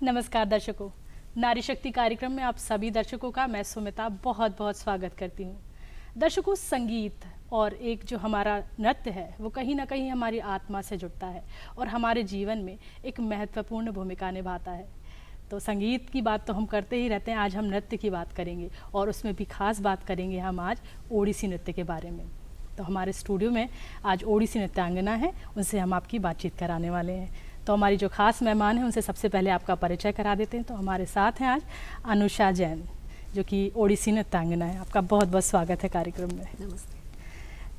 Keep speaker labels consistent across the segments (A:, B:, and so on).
A: नमस्कार दर्शकों, नारी शक्ति कार्यक्रम में आप सभी दर्शकों का मैं सुमिता बहुत बहुत स्वागत करती हूँ। दर्शकों, संगीत और एक जो हमारा नृत्य है वो कहीं ना कहीं हमारी आत्मा से जुड़ता है और हमारे जीवन में एक महत्वपूर्ण भूमिका निभाता है। तो संगीत की बात तो हम करते ही रहते हैं, आज हम नृत्य की बात करेंगे और उसमें भी खास बात करेंगे हम आज ओडिसी नृत्य के बारे में। तो हमारे स्टूडियो में आज ओडिसी नृत्यांगना है, उनसे हम आपकी बातचीत कराने वाले हैं। तो हमारी जो खास मेहमान हैं उनसे सबसे पहले आपका परिचय करा देते हैं। तो हमारे साथ हैं आज अनुषा जैन, जो कि ओडिसी नृत्यांगना है। आपका बहुत बहुत स्वागत है कार्यक्रम में।
B: नमस्ते।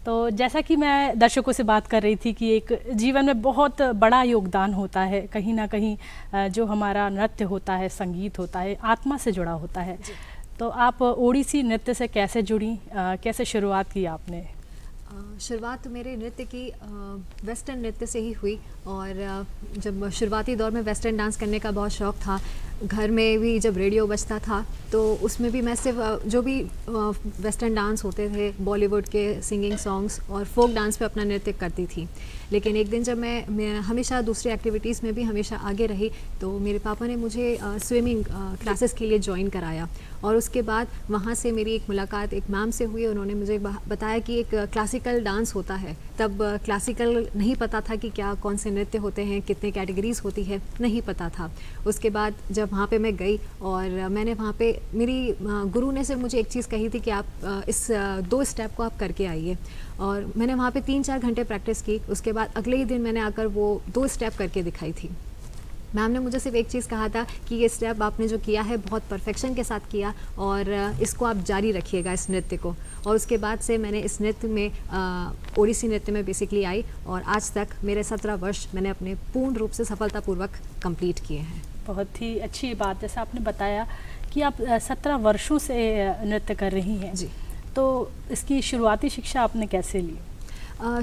A: तो जैसा कि मैं दर्शकों से बात कर रही थी कि एक जीवन में बहुत बड़ा योगदान होता है, कहीं ना कहीं जो हमारा नृत्य होता है, संगीत होता है, आत्मा से जुड़ा होता है। तो आप ओडिसी नृत्य से कैसे जुड़ी, कैसे शुरुआत की आपने?
B: शुरुआत मेरे नृत्य की वेस्टर्न नृत्य से ही हुई और जब शुरुआती दौर में वेस्टर्न डांस करने का बहुत शौक़ था। घर में भी जब रेडियो बजता था तो उसमें भी मैं सिर्फ जो भी वेस्टर्न डांस होते थे, बॉलीवुड के सिंगिंग सॉन्ग्स और फोक डांस पे अपना नृत्य करती थी। लेकिन एक दिन जब मैं हमेशा दूसरी एक्टिविटीज़ में भी हमेशा आगे रही तो मेरे पापा ने मुझे स्विमिंग क्लासेस के लिए ज्वाइन कराया और उसके बाद वहाँ से मेरी एक मुलाकात एक मैम से हुई। उन्होंने मुझे बताया कि एक क्लासिकल डांस होता है। तब क्लासिकल नहीं पता था कि क्या कौन से नृत्य होते हैं, कितने कैटेगरीज़ होती है, नहीं पता था। उसके बाद जब वहाँ पे मैं गई और मैंने वहाँ पे मेरी गुरु ने सिर्फ मुझे एक चीज़ कही थी कि आप इस 2 स्टेप को आप करके आइए और मैंने वहाँ पे 3-4 घंटे प्रैक्टिस की। उसके बाद अगले ही दिन मैंने आकर वो 2 स्टेप करके दिखाई थी। मैम ने मुझे सिर्फ एक चीज़ कहा था कि ये स्टेप आपने जो किया है बहुत परफेक्शन के साथ किया और इसको आप जारी रखिएगा इस नृत्य को। और उसके बाद से मैंने इस नृत्य में ओडिसी नृत्य में बेसिकली आई और आज तक मेरे 17 वर्ष मैंने अपने पूर्ण रूप से सफलतापूर्वक कंप्लीट किए हैं।
A: बहुत ही अच्छी बात, जैसा आपने बताया कि आप 17 वर्षों से नृत्य कर रही हैं।
B: जी।
A: तो इसकी शुरुआती शिक्षा आपने कैसे ली?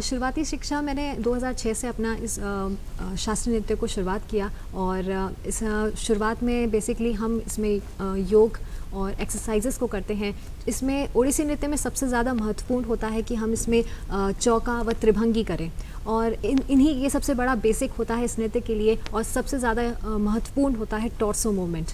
B: शुरुआती शिक्षा मैंने 2006 से अपना इस शास्त्रीय नृत्य को शुरुआत किया और इस शुरुआत में बेसिकली हम इसमें योग और एक्सरसाइजेस को करते हैं। इसमें ओडिसी नृत्य में सबसे ज़्यादा महत्वपूर्ण होता है कि हम इसमें चौका व त्रिभंगी करें और इन्हीं ये सबसे बड़ा बेसिक होता है इस नृत्य के लिए। और सबसे ज़्यादा महत्वपूर्ण होता है टॉर्सो मूवमेंट,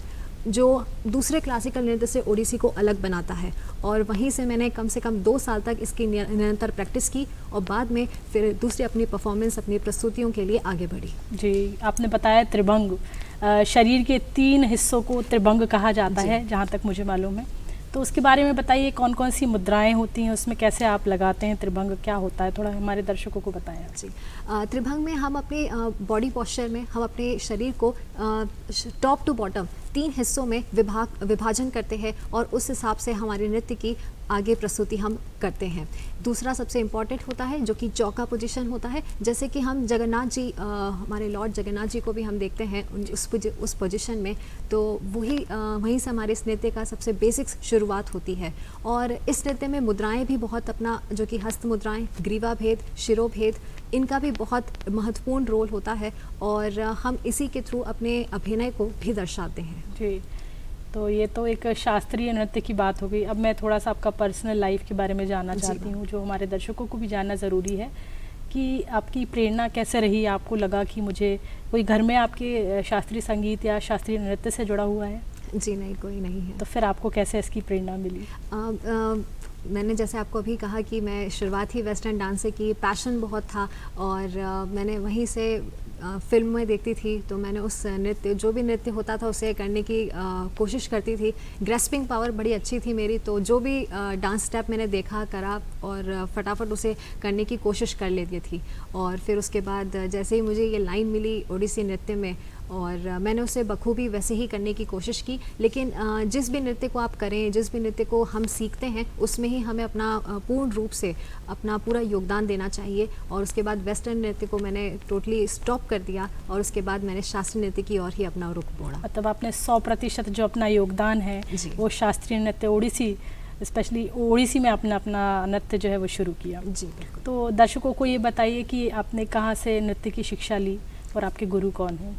B: जो दूसरे क्लासिकल नृत्य से ओडिसी को अलग बनाता है। और वहीं से मैंने कम से कम 2 साल तक इसकी निरंतर प्रैक्टिस की और बाद में फिर दूसरी अपनी परफॉर्मेंस, अपनी प्रस्तुतियों के लिए आगे बढ़ी।
A: जी, आपने बताया त्रिभंग, शरीर के 3 हिस्सों को त्रिभंग कहा जाता है जहाँ तक मुझे मालूम है। तो उसके बारे में बताइए, कौन कौन सी मुद्राएं होती हैं उसमें, कैसे आप लगाते हैं, त्रिभंग क्या होता है, थोड़ा हमारे दर्शकों को बताएं।
B: जी, त्रिभंग में हम अपने बॉडी पोस्चर में हम अपने शरीर को टॉप टू बॉटम 3 हिस्सों में विभाजन करते हैं और उस हिसाब से हमारे नृत्य की आगे प्रस्तुति हम करते हैं। दूसरा सबसे इम्पॉर्टेंट होता है जो कि चौका पोजीशन होता है। जैसे कि हम जगन्नाथ जी, हमारे लॉर्ड जगन्नाथ जी को भी हम देखते हैं उस पोजीशन में, तो वहीं से हमारे इस नृत्य का सबसे बेसिक शुरुआत होती है। और इस नृत्य में मुद्राएं भी बहुत अपना, जो कि हस्त मुद्राएं, ग्रीवा भेद, शिरोभेद, इनका भी बहुत महत्वपूर्ण रोल होता है और हम इसी के थ्रू अपने अभिनय को भी दर्शाते हैं।
A: जी, तो ये तो एक शास्त्रीय नृत्य की बात हो गई। अब मैं थोड़ा सा आपका पर्सनल लाइफ के बारे में जानना चाहती हूँ, जो हमारे दर्शकों को भी जानना ज़रूरी है कि आपकी प्रेरणा कैसे रही। आपको लगा कि मुझे कोई घर में आपके शास्त्रीय संगीत या शास्त्रीय नृत्य से जुड़ा हुआ है?
B: जी नहीं, कोई नहीं है।
A: तो फिर आपको कैसे इसकी प्रेरणा मिली?
B: मैंने जैसे आपको अभी कहा कि मैं शुरुआत ही वेस्टर्न डांस से की, पैशन बहुत था और मैंने वहीं से फिल्म में देखती थी तो मैंने उस नृत्य, जो भी नृत्य होता था उसे करने की कोशिश करती थी। ग्रेस्पिंग पावर बड़ी अच्छी थी मेरी, तो जो भी डांस स्टेप मैंने देखा, करा और फटाफट उसे करने की कोशिश कर लेती थी। और फिर उसके बाद जैसे ही मुझे ये लाइन मिली ओडिसी नृत्य में और मैंने उसे बखूबी वैसे ही करने की कोशिश की। लेकिन जिस भी नृत्य को आप करें, जिस भी नृत्य को हम सीखते हैं, उसमें ही हमें अपना पूर्ण रूप से अपना पूरा योगदान देना चाहिए। और उसके बाद वेस्टर्न नृत्य को मैंने टोटली स्टॉप कर दिया और उसके बाद मैंने शास्त्रीय नृत्य की ओर ही अपना रुख मोड़ा।
A: मतलब आपने 100% जो अपना योगदान है वो शास्त्रीय नृत्य, ओडिसी, स्पेशली ओडिसी में आपने अपना नृत्य जो है वो शुरू किया।
B: जी बिल्कुल।
A: तो दर्शकों को ये बताइए कि आपने कहाँ से नृत्य की शिक्षा ली और आपके गुरु कौन हैं?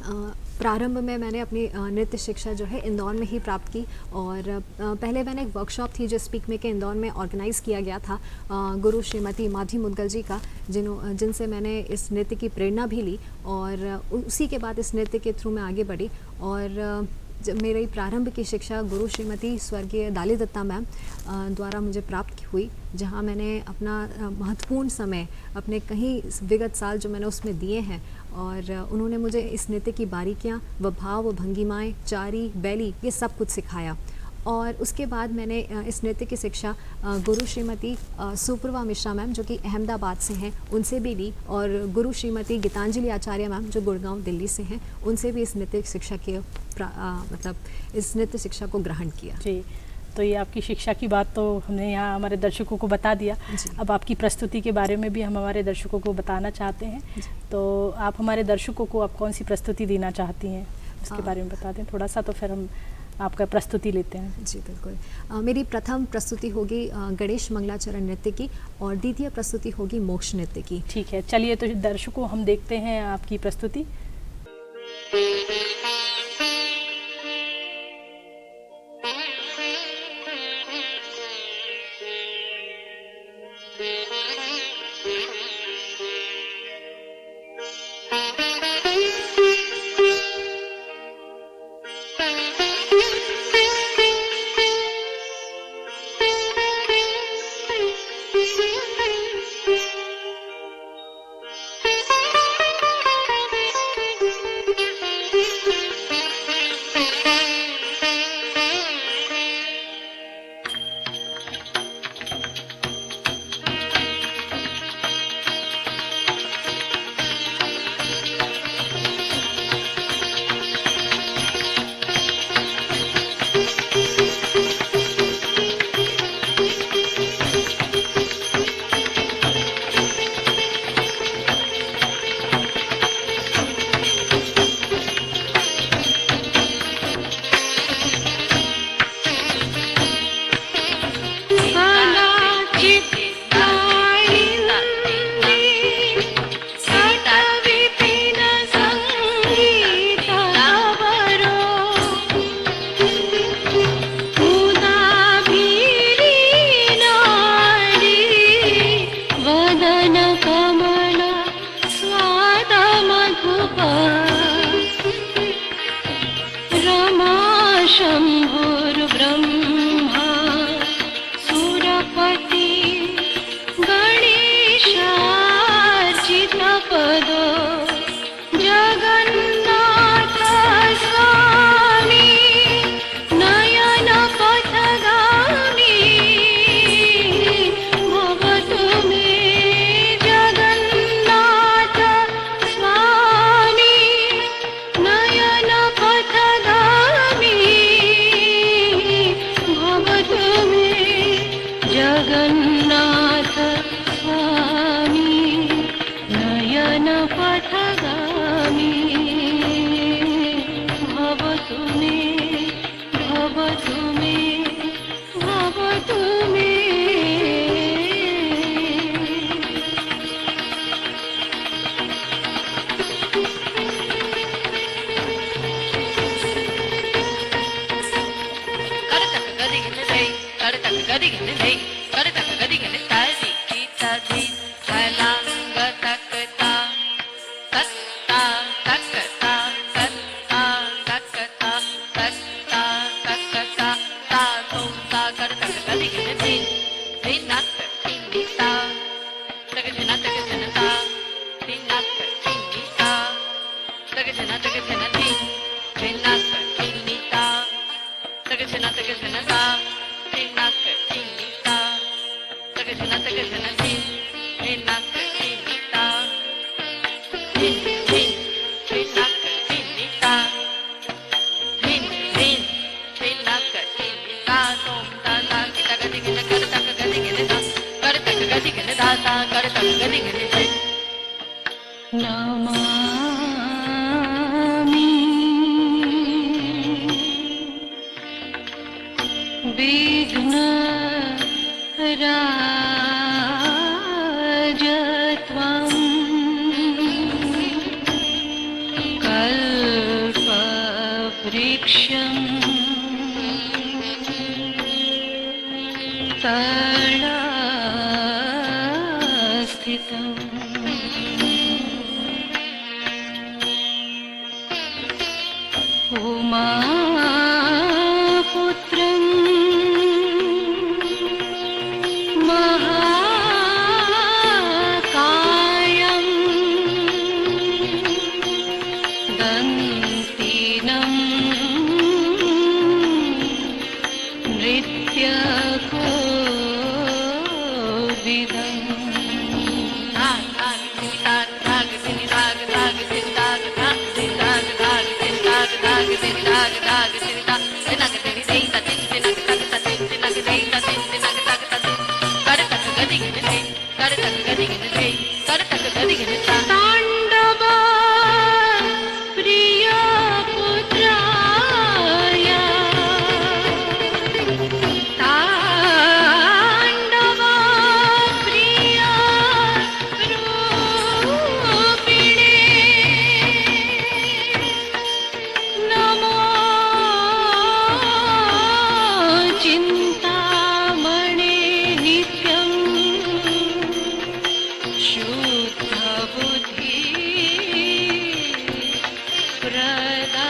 B: प्रारंभ में मैंने अपनी नृत्य शिक्षा जो है इंदौर में ही प्राप्त की। और पहले मैंने एक वर्कशॉप थी जो स्पीक में के इंदौर में ऑर्गेनाइज़ किया गया था गुरु श्रीमती माधवी मुदगल जी का, जिनसे मैंने इस नृत्य की प्रेरणा भी ली और उसी के बाद इस नृत्य के थ्रू मैं आगे बढ़ी। और जब मेरी प्रारंभ की शिक्षा गुरु श्रीमती स्वर्गीय दाली दत्ता मैम द्वारा मुझे प्राप्त हुई, जहां मैंने अपना महत्वपूर्ण समय अपने कहीं विगत साल जो मैंने उसमें दिए हैं, और उन्होंने मुझे इस नृत्य की बारीकियां व भाव व भंगिमाएँ, चारी, बैली, ये सब कुछ सिखाया। और उसके बाद मैंने इस नृत्य की शिक्षा गुरु श्रीमती सुप्रभा मिश्रा मैम जो कि अहमदाबाद से हैं उनसे भी ली, और गुरु श्रीमती गीतांजलि आचार्य मैम जो गुड़गांव दिल्ली से हैं उनसे भी इस नृत्य शिक्षा के मतलब इस नृत्य शिक्षा को ग्रहण किया।
A: जी, तो ये आपकी शिक्षा की बात तो हमने यहाँ हमारे दर्शकों को बता दिया। अब आपकी प्रस्तुति के बारे में भी हम हमारे दर्शकों को बताना चाहते हैं, तो आप हमारे दर्शकों को आप कौन सी प्रस्तुति देना चाहती हैं उसके बारे में बता दें थोड़ा सा, तो फिर हम आपका प्रस्तुति लेते हैं।
B: जी बिल्कुल। मेरी प्रथम प्रस्तुति होगी गणेश मंगलाचरण नृत्य की, और द्वितीय प्रस्तुति होगी मोक्ष नृत्य की।
A: ठीक है, चलिए तो दर्शकों हम देखते हैं आपकी प्रस्तुति।
C: राजत्वं कल्पवृक्षं वृक्षं तडास्थितम् उमापुत्रं महाकायं दन्तिनं ताण्डवा प्रिय पुत्राय ताण्डवा प्रिय रूपिणे नमो चिन्तामणे नित्यं शुद्धबुद्धि प्रदायक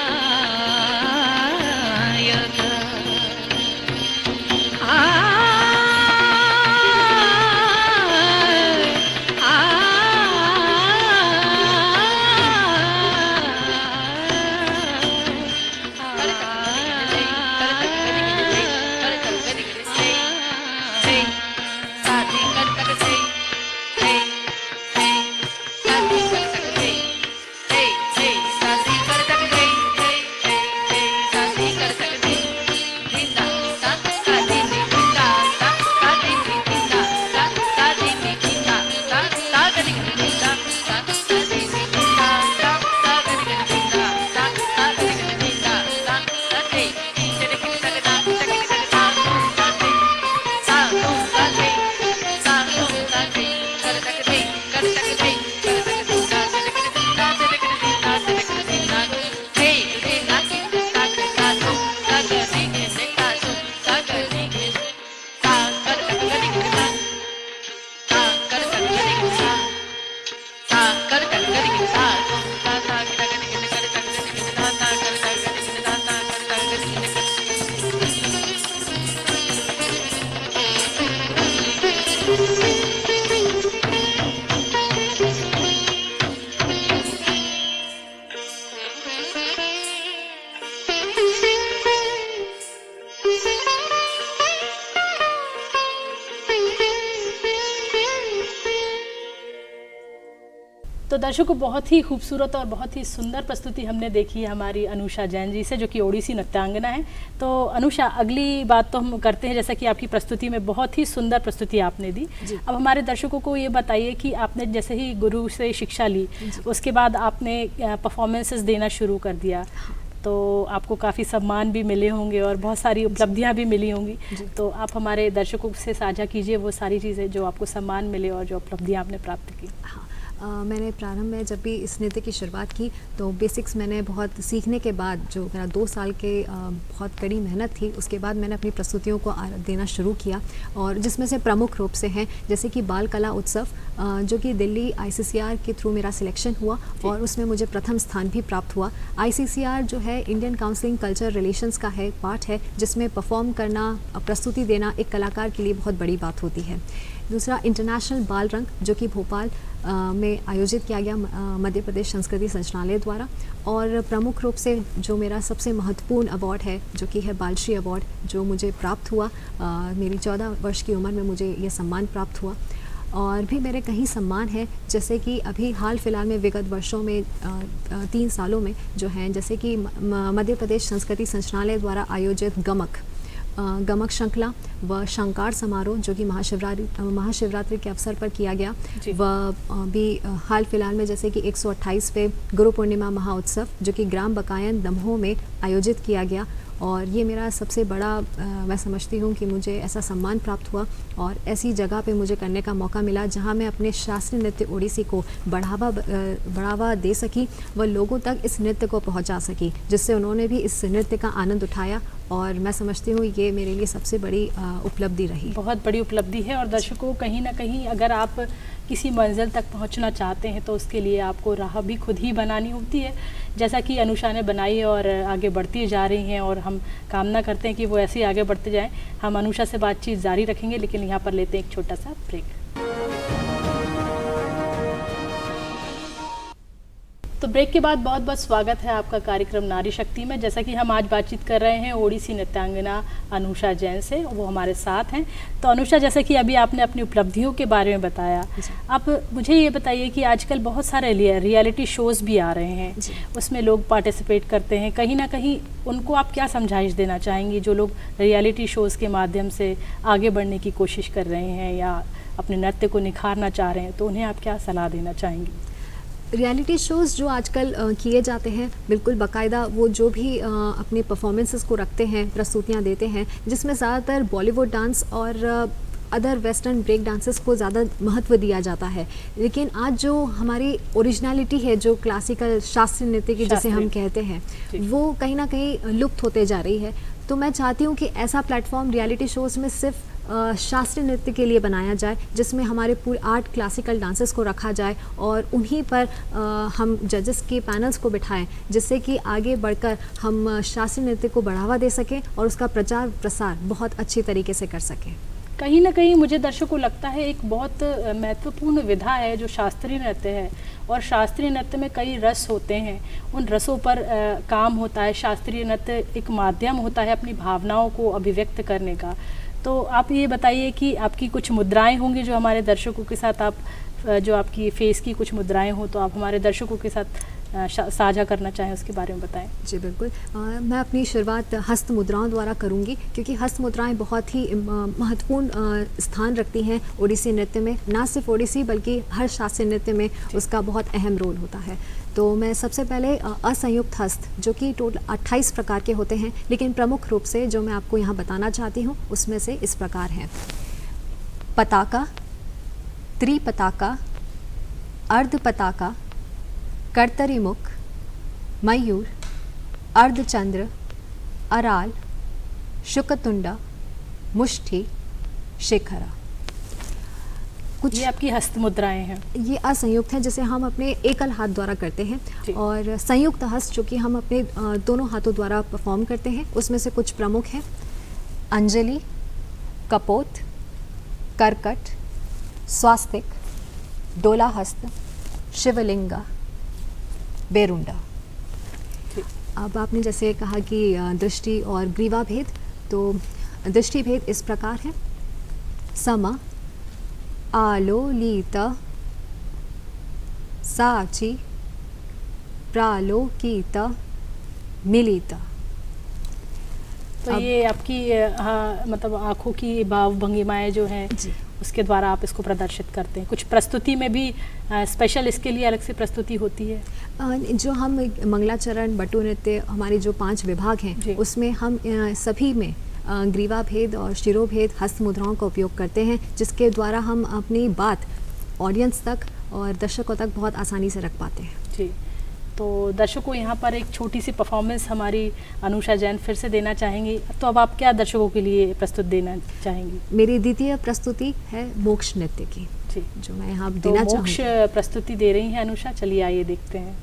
A: तो दर्शकों, बहुत ही खूबसूरत और बहुत ही सुंदर प्रस्तुति हमने देखी है हमारी अनुषा जैन जी से, जो कि ओडिसी नृत्यांगना है। तो अनुषा, अगली बात तो हम करते हैं, जैसा कि आपकी प्रस्तुति में बहुत ही सुंदर प्रस्तुति आपने दी। अब हमारे दर्शकों को ये बताइए कि आपने जैसे ही गुरु से शिक्षा ली, उसके बाद आपने परफॉर्मेंसेस देना शुरू कर दिया, तो आपको काफ़ी सम्मान भी मिले होंगे और बहुत सारी उपलब्धियां भी मिली होंगी। तो आप हमारे दर्शकों से साझा कीजिए वो सारी चीज़ें जो आपको सम्मान मिले और जो उपलब्धियां आपने प्राप्त की।
B: मैंने प्रारंभ में जब भी इस नृत्य की शुरुआत की तो बेसिक्स मैंने बहुत सीखने के बाद, जो मेरा 2 साल के बहुत कड़ी मेहनत थी, उसके बाद मैंने अपनी प्रस्तुतियों को देना शुरू किया, और जिसमें से प्रमुख रूप से हैं जैसे कि बाल कला उत्सव, जो कि दिल्ली ICCR के थ्रू मेरा सिलेक्शन हुआ और उसमें मुझे प्रथम स्थान भी प्राप्त हुआ। ICCR जो है इंडियन काउंसिलिंग कल्चर रिलेशंस का है पार्ट है, जिसमें परफॉर्म करना, प्रस्तुति देना एक कलाकार के लिए बहुत बड़ी बात होती है। दूसरा इंटरनेशनल बाल रंग, जो कि भोपाल में आयोजित किया गया मध्य प्रदेश संस्कृति संचालनालय द्वारा, और प्रमुख रूप से जो मेरा सबसे महत्वपूर्ण अवार्ड है, जो कि है बालश्री अवार्ड, जो मुझे प्राप्त हुआ मेरी 14 वर्ष की उम्र में मुझे ये सम्मान प्राप्त हुआ। और भी मेरे कई सम्मान हैं, जैसे कि अभी हाल फिलहाल में विगत वर्षों में 3 सालों में जो हैं, जैसे कि मध्य प्रदेश संस्कृति संचालनालय द्वारा आयोजित गमक श्रृंखला व शंकार समारोह, जो कि महाशिवरात्रि के अवसर पर किया गया, वह भी हाल फिलहाल में जैसे कि 128वें गुरु पूर्णिमा महाउत्सव, जो कि ग्राम बकायन दमोह में आयोजित किया गया, और ये मेरा सबसे बड़ा मैं समझती हूँ कि मुझे ऐसा सम्मान प्राप्त हुआ और ऐसी जगह पे मुझे करने का मौका मिला जहाँ मैं अपने शास्त्रीय नृत्य ओडिसी को बढ़ावा दे सकी व लोगों तक इस नृत्य को पहुँचा सकी, जिससे उन्होंने भी इस नृत्य का आनंद उठाया। और मैं समझती हूँ ये मेरे लिए सबसे बड़ी उपलब्धि रही।
A: बहुत बड़ी उपलब्धि है। और दर्शकों, कहीं ना कहीं अगर आप किसी मंजिल तक पहुंचना चाहते हैं तो उसके लिए आपको राह भी खुद ही बनानी होती है, जैसा कि अनुषा ने बनाई और आगे बढ़ती जा रही हैं। और हम कामना करते हैं कि वो ऐसे ही आगे बढ़ते जाएं। हम अनुषा से बातचीत जारी रखेंगे, लेकिन यहाँ पर लेते हैं एक छोटा सा ब्रेक। तो ब्रेक के बाद बहुत बहुत स्वागत है आपका कार्यक्रम नारी शक्ति में। जैसा कि हम आज बातचीत कर रहे हैं ओडिसी नृत्यांगना अनुषा जैन से, वो हमारे साथ हैं। तो अनुषा, जैसा कि अभी आपने अपनी उपलब्धियों के बारे में बताया, आप मुझे ये बताइए कि आजकल बहुत सारे रियलिटी शोज़ भी आ रहे हैं, उसमें लोग पार्टिसिपेट करते हैं। कहीं ना कहीं उनको आप क्या समझाइश देना चाहेंगी, जो लोग रियलिटी शोज़ के माध्यम से आगे बढ़ने की कोशिश कर रहे हैं या अपने नृत्य को निखारना चाह रहे हैं, तो उन्हें आप क्या सलाह देना चाहेंगी?
B: रियलिटी शोज़ जो आजकल किए जाते हैं, बिल्कुल बाकायदा वो जो भी अपने परफॉर्मेंसेस को रखते हैं, प्रस्तुतियाँ देते हैं, जिसमें ज़्यादातर बॉलीवुड डांस और अदर वेस्टर्न ब्रेक डांसेस को ज़्यादा महत्व दिया जाता है। लेकिन आज जो हमारी ओरिजिनलिटी है, जो क्लासिकल शास्त्रीय नृत्य की जिसे हम कहते हैं, वो कहीं ना कहीं लुप्त होते जा रही है। तो मैं चाहती हूँ कि ऐसा प्लेटफॉर्म रियलिटी शोज़ में सिर्फ शास्त्रीय नृत्य के लिए बनाया जाए, जिसमें हमारे पूरे 8 क्लासिकल डांसेस को रखा जाए और उन्हीं पर हम जजेस के पैनल्स को बिठाएं, जिससे कि आगे बढ़कर हम शास्त्रीय नृत्य को बढ़ावा दे सकें और उसका प्रचार प्रसार बहुत अच्छी तरीके से कर सकें।
A: कहीं ना कहीं मुझे दर्शकों को लगता है एक बहुत महत्वपूर्ण विधा है जो शास्त्रीय नृत्य है। और शास्त्रीय नृत्य में कई रस होते हैं, उन रसों पर काम होता है। शास्त्रीय नृत्य एक माध्यम होता है अपनी भावनाओं को अभिव्यक्त करने का। तो आप ये बताइए कि आपकी कुछ मुद्राएं होंगी जो हमारे दर्शकों के साथ आप, जो आपकी फेस की कुछ मुद्राएं हो, तो आप हमारे दर्शकों के साथ साझा करना चाहें, उसके बारे में बताएं।
B: जी बिल्कुल। मैं अपनी शुरुआत हस्त मुद्राओं द्वारा करूंगी, क्योंकि हस्त मुद्राएं बहुत ही महत्वपूर्ण स्थान रखती हैं ओडिसी नृत्य में। ना सिर्फ ओडिसी बल्कि हर शास्त्रीय नृत्य में उसका बहुत अहम रोल होता है। तो मैं सबसे पहले असंयुक्त हस्त, जो कि टोटल 28 प्रकार के होते हैं, लेकिन प्रमुख रूप से जो मैं आपको यहाँ बताना चाहती हूँ उसमें से इस प्रकार हैं: पताका, त्रिपताका, अर्ध पताका, कर्तरीमुख, मयूर, अर्धचंद्र, अराल, शुकतुंडा, मुष्टि, शिखरा। कुछ
A: ये आपकी हस्त मुद्राएं हैं।
B: ये असंयुक्त हैं, जिसे हम अपने एकल हाथ द्वारा करते हैं, और संयुक्त हस्त जो कि हम अपने दोनों हाथों द्वारा परफॉर्म करते हैं। उसमें से कुछ प्रमुख हैं: अंजलि, कपोत, करकट, स्वास्तिक, डोला हस्त, शिवलिंगा, बेरुंडा। अब आपने जैसे कहा कि दृष्टि और ग्रीवा भेद, तो दृष्टि भेद इस प्रकार है: सम, आलोलित, साची, प्रालोकित, मिलित।
A: तो ये आपकी मतलब आँखों की भाव भंगिमाएँ जो हैं, उसके द्वारा आप इसको प्रदर्शित करते हैं। कुछ प्रस्तुति में भी स्पेशल इसके लिए अलग से प्रस्तुति होती है?
B: जो हम मंगलाचरण, बटु नृत्य, हमारे जो 5 विभाग हैं, उसमें हम सभी में ग्रीवा भेद और शिरोभेद हस्त मुद्राओं का उपयोग करते हैं, जिसके द्वारा हम अपनी बात ऑडियंस तक और दर्शकों तक बहुत आसानी से रख पाते हैं।
A: जी, तो दर्शकों यहाँ पर एक छोटी सी परफॉर्मेंस हमारी अनुषा जैन फिर से देना चाहेंगी। तो अब आप क्या दर्शकों के लिए प्रस्तुत देना चाहेंगी?
B: मेरी द्वितीय प्रस्तुति है मोक्ष नृत्य की,
A: जी,
B: जो मैं यहाँ देना चाहूँगी।
A: मोक्ष प्रस्तुति दे रही हैं अनुषा, चलिए आइए देखते हैं।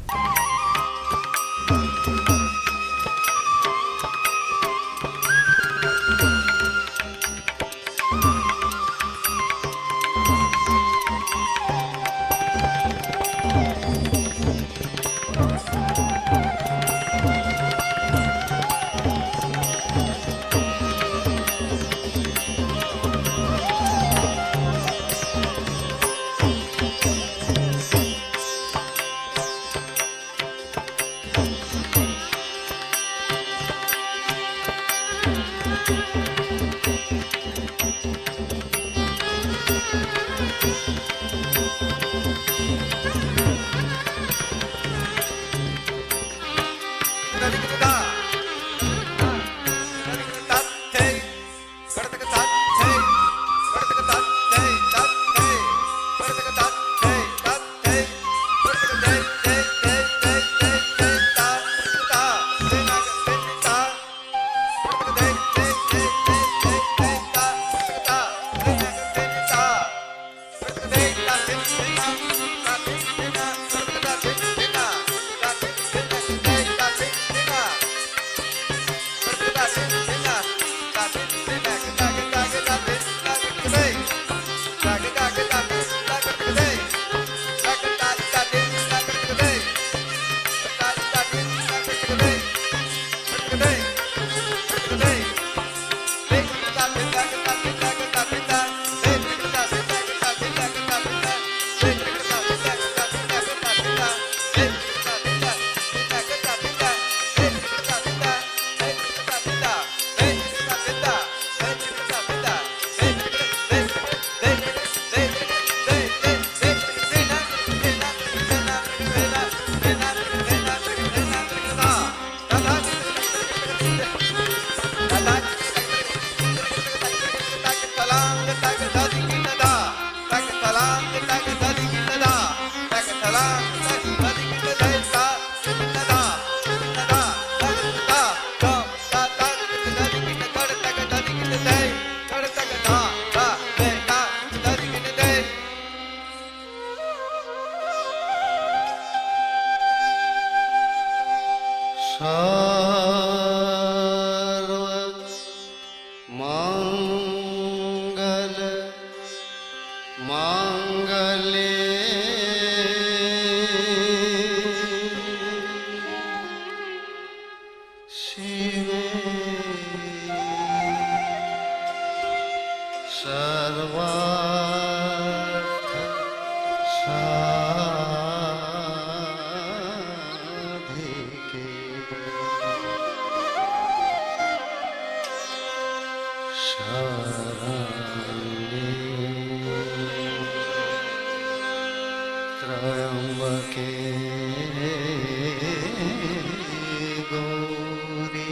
D: सर्व मंगल मांगल्ये शिवे सर्वार्थ साधिके शरण्ये त्र्यंबके गौरी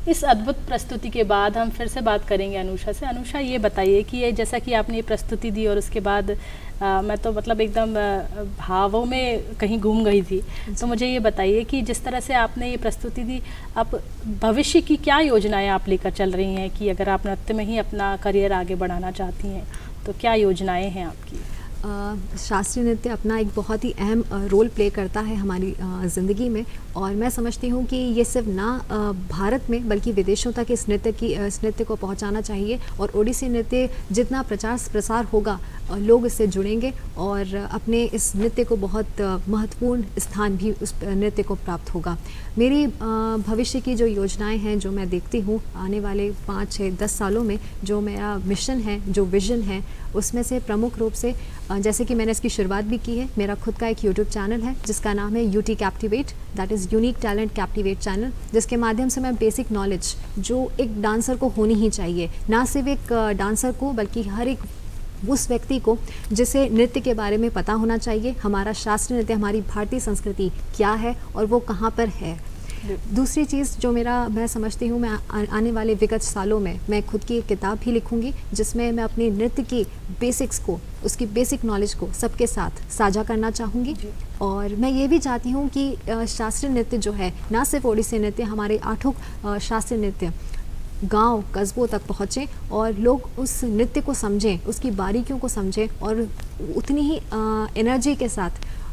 A: इस अद्भुत प्रस्तुति के बाद हम फिर से बात करेंगे अनुषा से। अनुषा, ये बताइए कि ये जैसा कि आपने ये प्रस्तुति दी और उसके बाद मैं तो मतलब एकदम भावों में कहीं घूम गई थी। तो मुझे ये बताइए कि जिस तरह से आपने ये प्रस्तुति दी, आप भविष्य की क्या योजनाएं आप लेकर चल रही हैं कि अगर आप नृत्य में ही अपना करियर आगे बढ़ाना चाहती हैं तो क्या योजनाएं हैं आपकी?
B: शास्त्रीय नृत्य अपना एक बहुत ही अहम रोल प्ले करता है हमारी ज़िंदगी में, और मैं समझती हूँ कि ये सिर्फ ना भारत में बल्कि विदेशों तक इस नृत्य को पहुँचाना चाहिए। और ओडिसी नृत्य जितना प्रचार प्रसार होगा, लोग इससे जुड़ेंगे और अपने इस नृत्य को बहुत महत्वपूर्ण स्थान भी उस नृत्य को प्राप्त होगा। मेरी भविष्य की जो योजनाएं हैं, जो मैं देखती हूँ आने वाले 5, 6, 10 सालों में, जो मेरा मिशन है, जो विज़न है, उसमें से प्रमुख रूप से जैसे कि मैंने इसकी शुरुआत भी की है, मेरा खुद का एक यूट्यूब चैनल है जिसका नाम है UT captivate, that is unique talent captivate channel, जिसके माध्यम से मैं बेसिक नॉलेज जो एक डांसर को होनी ही चाहिए, ना सिर्फ एक डांसर को बल्कि हर एक उस व्यक्ति को जिसे नृत्य के बारे में पता होना चाहिए, हमारा शास्त्रीय नृत्य, हमारी भारतीय संस्कृति क्या है और वो कहाँ पर है। दूसरी चीज़ जो मैं समझती हूँ, मैं आने वाले विगत सालों में मैं खुद की एक किताब भी लिखूँगी जिसमें मैं अपने नृत्य की बेसिक्स को, उसकी बेसिक नॉलेज को सबके साथ साझा करना चाहूँगी। और मैं ये भी चाहती हूँ कि शास्त्रीय नृत्य जो है, ना सिर्फ ओडिसी नृत्य, हमारे 8 शास्त्रीय नृत्य गांव कस्बों तक पहुँचें और लोग उस नृत्य को समझें, उसकी बारीकियों को समझें और उतनी ही एनर्जी के साथ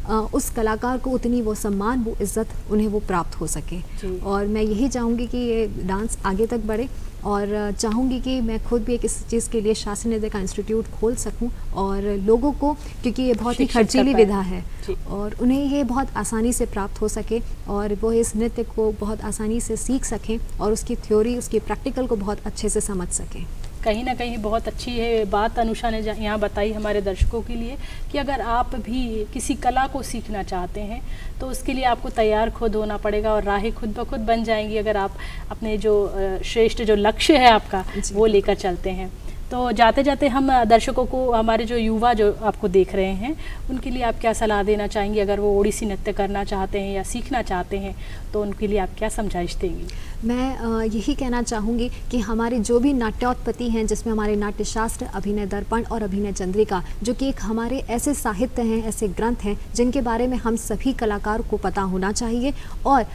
B: उस कलाकार को उतनी वो सम्मान, वो इज़्ज़त उन्हें वो प्राप्त हो सके।
A: जी।
B: और मैं यही चाहूँगी कि ये डांस आगे तक बढ़े, और चाहूँगी कि मैं खुद भी एक इस चीज़ के लिए शास्त्रीय नृत्य का इंस्टीट्यूट खोल सकूं, और लोगों को, क्योंकि ये बहुत ही
A: शिक्षित कर
B: खर्चीली
A: पाएं।
B: विधा है
A: जी।
B: और उन्हें ये बहुत आसानी से प्राप्त हो सके, और वो इस नृत्य को बहुत आसानी से सीख सकें और उसकी थ्योरी, उसकी प्रैक्टिकल को बहुत अच्छे से समझ सकें।
A: कहीं ना कहीं बहुत अच्छी है बात अनुषा ने यहाँ बताई हमारे दर्शकों के लिए कि अगर आप भी किसी कला को सीखना चाहते हैं तो उसके लिए आपको तैयार खुद होना पड़ेगा और राहें खुद ब खुद बन जाएंगी अगर आप अपने जो श्रेष्ठ जो लक्ष्य है आपका
B: जी।
A: वो लेकर चलते हैं। तो जाते जाते हम दर्शकों को, हमारे जो युवा जो आपको देख रहे हैं, उनके लिए आप क्या सलाह देना चाहेंगे? अगर वो ओडिसी नृत्य करना चाहते हैं या सीखना चाहते हैं तो उनके लिए आप क्या समझाइश देंगी?
B: मैं यही कहना चाहूँगी कि हमारे जो भी नाट्योत्पत्ति हैं, जिसमें हमारे नाट्यशास्त्र, अभिनय दर्पण और अभिनय चंद्रिका, जो कि एक हमारे ऐसे साहित्य हैं, ऐसे ग्रंथ हैं जिनके बारे में हम सभी कलाकार को पता होना चाहिए। और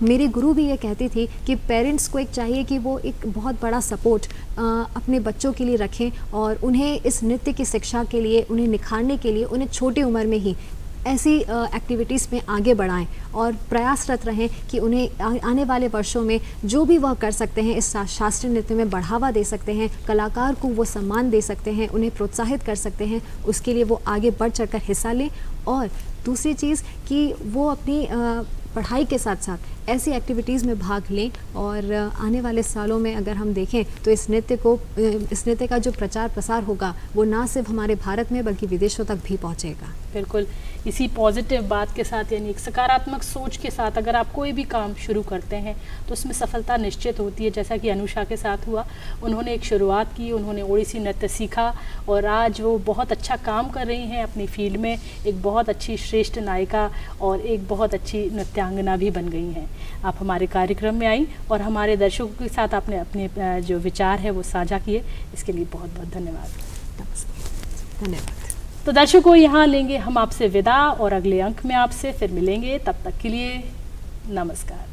B: मेरी गुरु भी ये कहती थी कि पेरेंट्स को एक चाहिए कि वो एक बहुत बड़ा सपोर्ट अपने बच्चों के लिए रखें, और उन्हें इस नृत्य की शिक्षा के लिए, उन्हें निखारने के लिए, उन्हें छोटी उम्र में ही ऐसी एक्टिविटीज़ में आगे बढ़ाएं और प्रयासरत रहें कि उन्हें आने वाले वर्षों में जो भी वह कर सकते हैं इस शास्त्रीय नृत्य में बढ़ावा दे सकते हैं, कलाकार को वो सम्मान दे सकते हैं, उन्हें प्रोत्साहित कर सकते हैं, उसके लिए वो आगे बढ़ चढ़कर हिस्सा लें। और दूसरी चीज़ कि वो अपनी पढ़ाई के साथ साथ ऐसी एक्टिविटीज़ में भाग लें, और आने वाले सालों में अगर हम देखें तो इस नृत्य का जो प्रचार प्रसार होगा वो ना सिर्फ हमारे भारत में बल्कि विदेशों तक भी पहुंचेगा।
A: बिल्कुल, इसी पॉजिटिव बात के साथ, यानी एक सकारात्मक सोच के साथ अगर आप कोई भी काम शुरू करते हैं तो उसमें सफलता निश्चित होती है। जैसा कि अनुषा के साथ हुआ, उन्होंने एक शुरुआत की, उन्होंने ओडिसी नृत्य सीखा और आज वो बहुत अच्छा काम कर रही हैं अपनी फील्ड में, एक बहुत अच्छी श्रेष्ठ नायिका और एक बहुत अच्छी नृत्यांगना भी बन गई हैं। आप हमारे कार्यक्रम में आई और हमारे दर्शकों के साथ आपने अपने जो विचार है वो साझा किए, इसके लिए बहुत बहुत धन्यवाद।
B: धन्यवाद।
A: तो दर्शकों, यहाँ लेंगे हम आपसे विदा और अगले अंक में आपसे फिर मिलेंगे। तब तक के लिए नमस्कार।